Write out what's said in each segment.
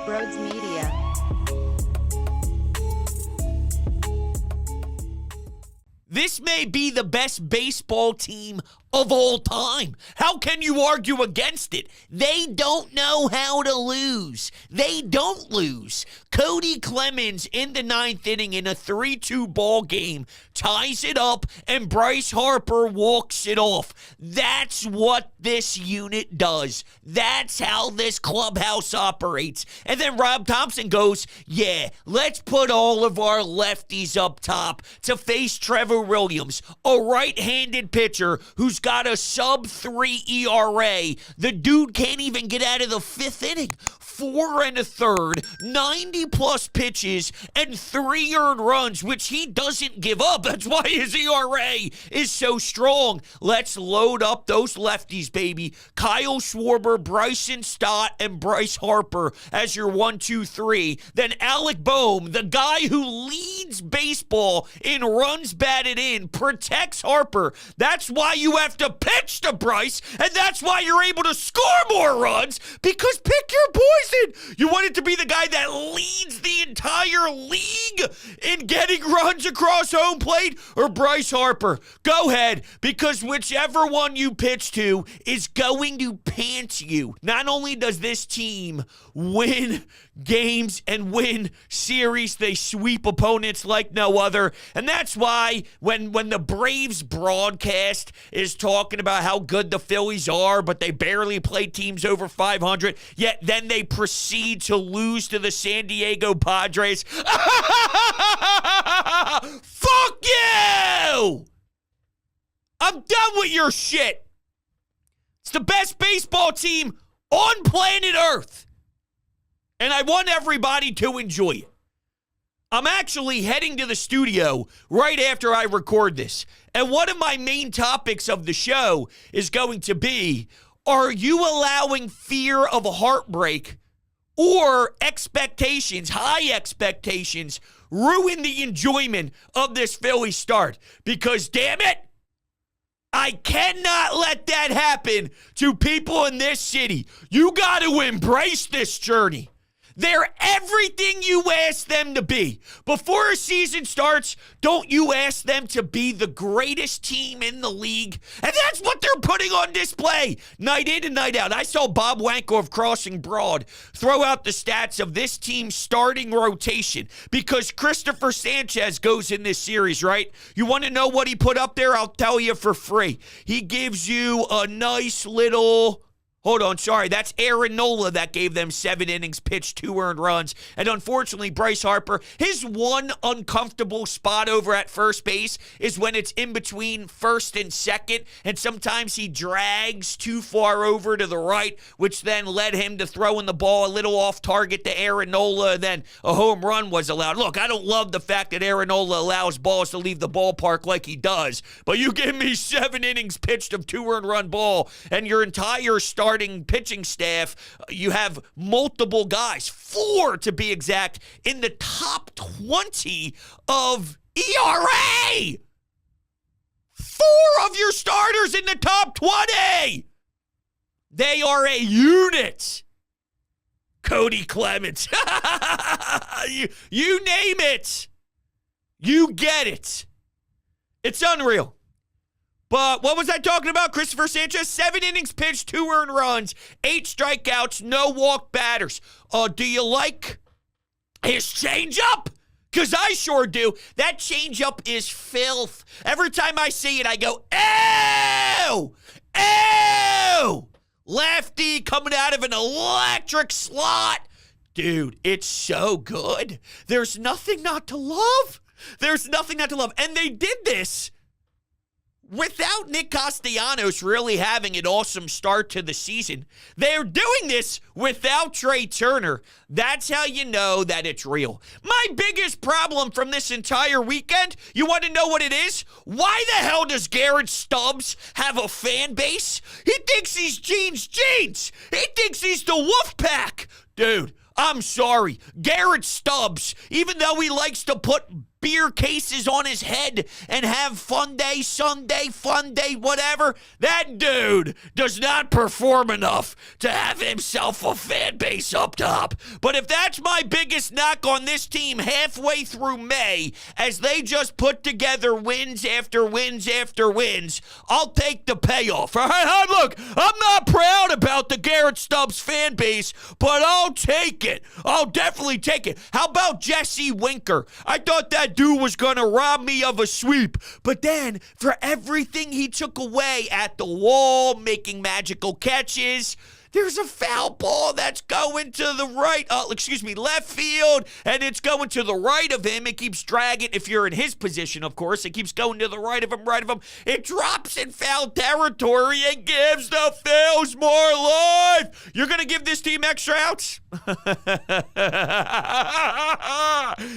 Brodes Media. This may be the best baseball team of all time. How can you argue against it? They don't know how to lose. They don't lose. Kody Clemens in the ninth inning in a 3-2 ball game ties it up, and Bryce Harper walks it off. That's what this unit does. That's how this clubhouse operates. And then Rob Thompson goes, yeah, let's put all of our lefties up top to face Trevor Williams, a right-handed pitcher who's got a sub-3 ERA. The dude can't even get out of the fifth inning. 4 1/3, 90-plus pitches, and 3 earned runs, which he doesn't give up. That's why his ERA is so strong. Let's load up those lefties, baby. Kyle Schwarber, Bryson Stott, and Bryce Harper as your 1, 2, 3. Then Alec Bohm, the guy who leads baseball in runs batted in, protects Harper. That's why you have to pitch to Bryce, and that's why you're able to score more runs, because pick your poison. You want it to be the guy that leads the entire league in getting runs across home plate, or Bryce Harper? Go ahead, because whichever one you pitch to is going to pants you. Not only does this team win games and win series, they sweep opponents like no other. And that's why when the Braves broadcast is talking about how good the Phillies are, but they barely play teams over 500, yet then they proceed to lose to the San Diego Padres. Fuck you! I'm done with your shit. It's the best baseball team on planet Earth, and I want everybody to enjoy it. I'm actually heading to the studio right after I record this, and one of my main topics of the show is going to be, are you allowing fear of a heartbreak or expectations, high expectations, ruin the enjoyment of this Phillies start? Because, damn it, I cannot let that happen to people in this city. You got to embrace this journey. They're everything you ask them to be. Before a season starts, don't you ask them to be the greatest team in the league? And that's what they're putting on display night in and night out. I saw Bob Wanko of Crossing Broad throw out the stats of this team's starting rotation because Christopher Sanchez goes in this series, right? You want to know what he put up there? I'll tell you for free. He gives you a nice little... Hold on, sorry, that's Aaron Nola that gave them 7 innings, pitched 2 earned runs. And unfortunately, Bryce Harper, his one uncomfortable spot over at first base is when it's in between first and second, and sometimes he drags too far over to the right, which then led him to throwing the ball a little off target to Aaron Nola, and then a home run was allowed. Look, I don't love the fact that Aaron Nola allows balls to leave the ballpark like he does, but you give me 7 innings pitched of 2 earned run ball, and your entire starting pitching staff, you have multiple guys, 4 to be exact, in the top 20 of ERA. 4 of your starters in the top 20. They are a unit. Kody Clemens. you name it. You get it. It's unreal. But what was I talking about? Christopher Sanchez, 7 innings pitched, 2 earned runs, 8 strikeouts, no walk batters. Do you like his changeup? Because I sure do. That changeup is filth. Every time I see it, I go, ew! Ew! Lefty coming out of an electric slot. Dude, it's so good. There's nothing not to love. There's nothing not to love. And they did this without Nick Castellanos really having an awesome start to the season. They're doing this without Trey Turner. That's how you know that it's real. My biggest problem from this entire weekend, you want to know what it is? Why the hell does Garrett Stubbs have a fan base? He thinks he's Gene's Jeans. He thinks he's the Wolf Pack. Dude, I'm sorry. Garrett Stubbs, even though he likes to put beer cases on his head and have fun day, Sunday, fun day, whatever. That dude does not perform enough to have himself a fan base up top. But if that's my biggest knock on this team halfway through May, as they just put together wins after wins after wins, I'll take the payoff. All right, look, I'm not proud about the Garrett Stubbs fan base, but I'll take it. I'll definitely take it. How about Jesse Winker? I thought that dude was going to rob me of a sweep, but then for everything he took away at the wall, making magical catches, there's a foul ball that's going to the right, left field, and it's going to the right of him. It keeps dragging. If you're in his position, of course, it keeps going to the right of him. It drops in foul territory and gives the Phils more life. You're going to give this team extra outs?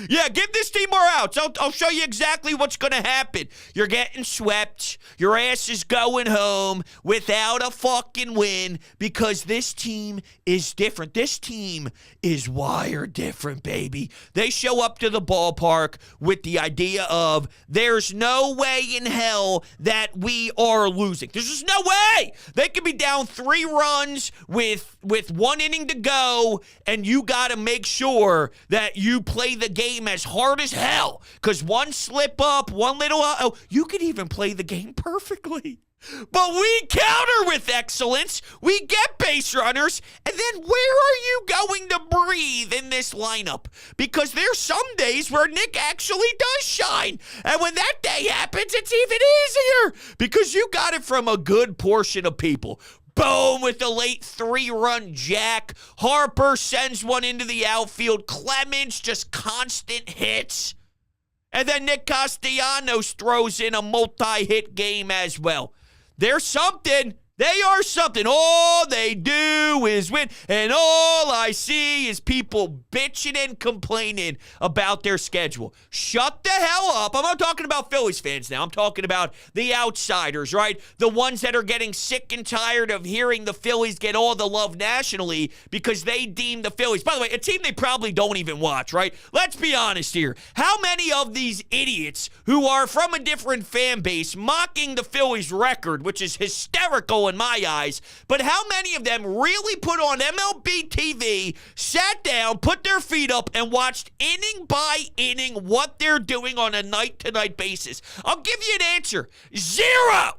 Yeah, give this team more outs. I'll show you exactly what's going to happen. You're getting swept. Your ass is going home without a fucking win because this team is different. This team is wired different, baby. They show up to the ballpark with the idea of there's no way in hell that we are losing. There's just no way. They could be down 3 runs with 1 inning to go, and you got to make sure that you play the game as hard as hell, because one slip up, one little, you could even play the game perfectly. But we counter with excellence. We get base runners. And then where are you going to breathe in this lineup? Because there's some days where Nick actually does shine. And when that day happens, it's even easier because you got it from a good portion of people. Bohm with the late 3-run jack. Harper sends one into the outfield. Clemens just constant hits. And then Nick Castellanos throws in a multi-hit game as well. They're something. They are something. All they do is win. And all I see is people bitching and complaining about their schedule. Shut the hell up. I'm not talking about Phillies fans now. I'm talking about the outsiders, right? The ones that are getting sick and tired of hearing the Phillies get all the love nationally because they deem the Phillies, by the way, a team they probably don't even watch, right? Let's be honest here. How many of these idiots who are from a different fan base mocking the Phillies record, which is hysterical in my eyes, but how many of them really put on MLB TV, sat down, put their feet up, and watched inning by inning what they're doing on a night-to-night basis? I'll give you an answer. Zero!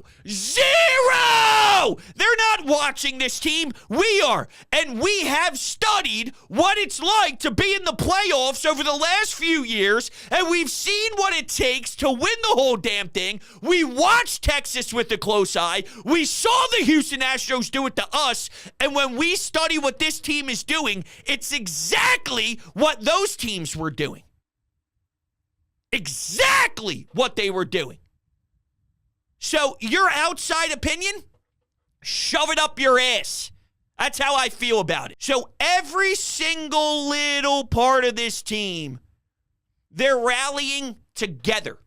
They're not watching this team. We are. And we have studied what it's like to be in the playoffs over the last few years, and we've seen what it takes to win the whole damn thing. We watched Texas with a close eye. We saw the Houston Astros do it to us, and when we study what this team is doing, it's exactly what those teams were doing. Exactly what they were doing. So your outside opinion, shove it up your ass. That's how I feel about it. So every single little part of this team, they're rallying together.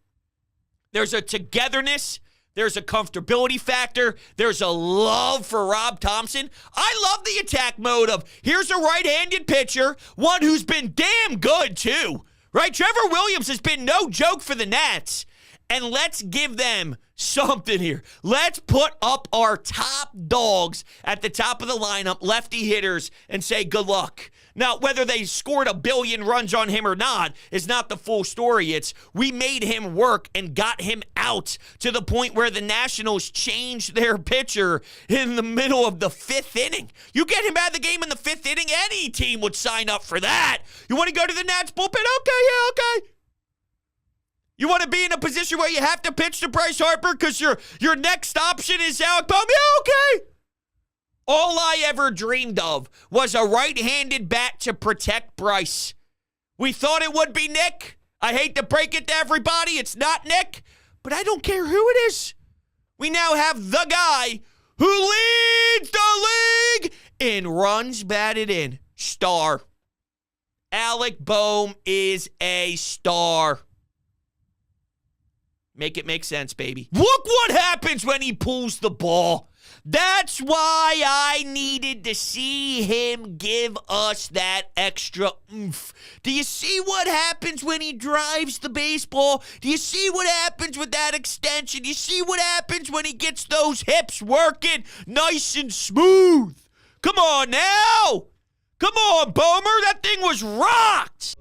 There's a togetherness. There's a comfortability factor. There's a love for Rob Thompson. I love the attack mode of here's a right-handed pitcher, one who's been damn good too, right? Trevor Williams has been no joke for the Nats. And let's give them something here. Let's put up our top dogs at the top of the lineup, lefty hitters, and say good luck. Now, whether they scored 1 billion runs on him or not is not the full story. It's we made him work and got him out to the point where the Nationals changed their pitcher in the middle of the 5th inning. You get him out of the game in the 5th inning, any team would sign up for that. You want to go to the Nats bullpen? Okay, yeah, okay. You want to be in a position where you have to pitch to Bryce Harper because your next option is Alec Bohm? Yeah, okay. All I ever dreamed of was a right-handed bat to protect Bryce. We thought it would be Nick. I hate to break it to everybody. It's not Nick, but I don't care who it is. We now have the guy who leads the league in runs batted in. Star. Alec Bohm is a star. Make it make sense, baby. Look what happens when he pulls the ball. That's why I needed to see him give us that extra oomph. Do you see what happens when he drives the baseball? Do you see what happens with that extension? Do you see what happens when he gets those hips working nice and smooth? Come on now. Come on, Bomer. That thing was rocked.